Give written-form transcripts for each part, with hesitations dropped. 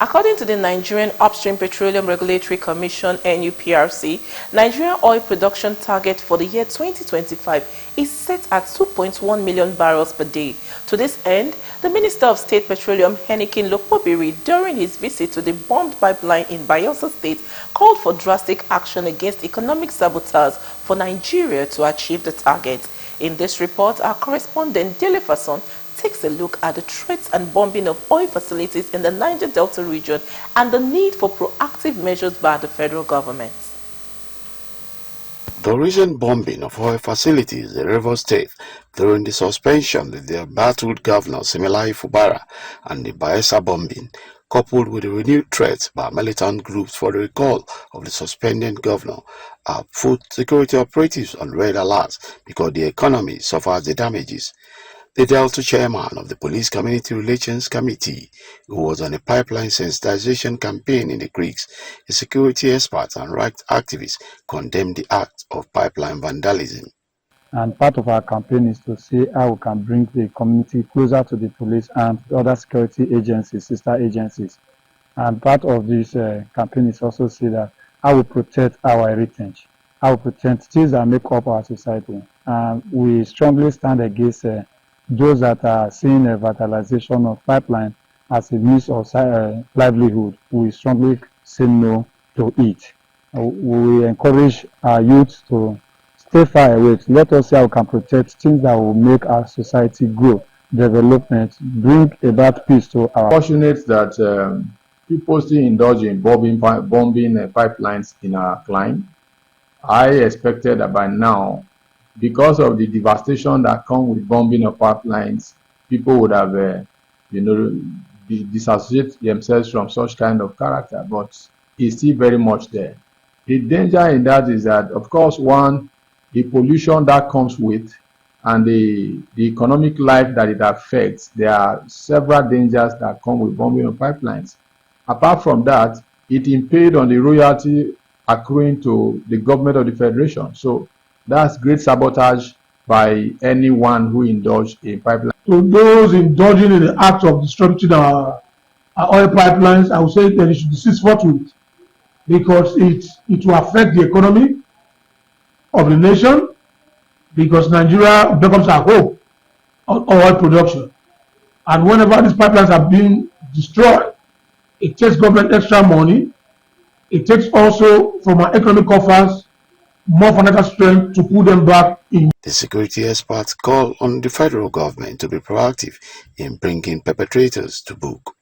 According to the Nigerian Upstream Petroleum Regulatory Commission (NUPRC), Nigerian oil production target for the year 2025 is set at 2.1 million barrels per day. To this end, the Minister of State Petroleum Henikin Lokpobiri, during his visit to the bombed pipeline in Bayelsa State, called for drastic action against economic saboteurs for Nigeria to achieve the target. In this report, our correspondent Dele Fason takes a look at the threats and bombing of oil facilities in the Niger Delta region and the need for proactive measures by the federal government. The recent bombing of oil facilities in Rivers State during the suspension of the embattled governor Simelai Fubara and the Bayelsa bombing, coupled with the renewed threats by militant groups for the recall of the suspended governor, have put security operatives on red alert because the economy suffers the damages. The Delta chairman of the Police Community Relations Committee, who was on a pipeline sensitization campaign in the creeks, a security expert and rights activist, condemned the act of pipeline vandalism. And part of our campaign is to see how we can bring the community closer to the police and other security agencies, sister agencies. And part of this campaign is also see that how we protect our heritage, how we protect things that make up our society. And we strongly stand against those that are seeing a vandalization of pipeline as a means of livelihood. We strongly say no to it. We encourage our youth to stay far away. Let us see how we can protect things that will make our society grow, development, bring about peace to our... Fortunate that people still indulge in bombing pipelines in our climate. I expected that by now, because of the devastation that comes with bombing of pipelines, people would have, disassociate themselves from such kind of character, but it's still very much there. The danger in that is that, of course, one, the pollution that comes with, and the economic life that it affects. There are several dangers that come with bombing of pipelines. Apart from that, it impaired on the royalty accruing to the government of the Federation. So that's great sabotage by anyone who indulged in pipeline. To those indulging in the act of disrupting our oil pipelines, I would say that it should desist forthwith, because it will affect the economy of the nation, because Nigeria becomes our hope of oil production. And whenever these pipelines are being destroyed, it takes government extra money. It takes also from our economic coffers more financial strength to put them back in. The security experts call on the federal government to be proactive in bringing perpetrators to book.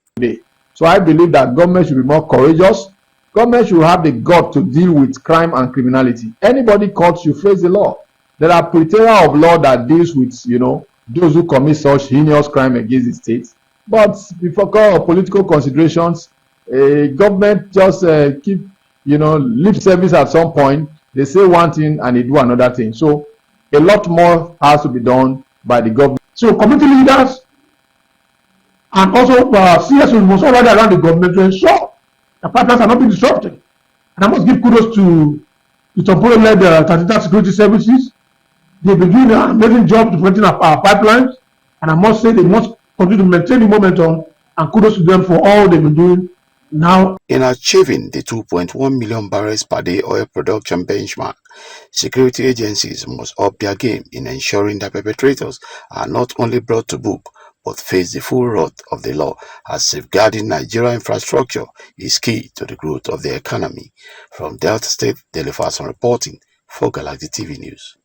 So I believe that government should be more courageous. Government should have the gut to deal with crime and criminality. Anybody caught should face the law. There are criteria of law that deals with, those who commit such heinous crime against the state. But because of political considerations, government just keep, lip service at some point. They say one thing and they do another thing. So a lot more has to be done by the government. So community leaders and also CSOs must already around the government to ensure the pipelines are not being disrupted. And I must give kudos to the Tompolo-led Transitional Security Services. They've been doing an amazing job to protecting our pipelines, and I must say they must continue to maintain the momentum, and kudos to them for all they've been doing now. In achieving the 2.1 million barrels per day oil production benchmark, security agencies must up their game in ensuring that perpetrators are not only brought to book, but face the full wrath of the law, as safeguarding Nigeria infrastructure is key to the growth of the economy. From Delta State, Dele Fason reporting for Galactic TV News.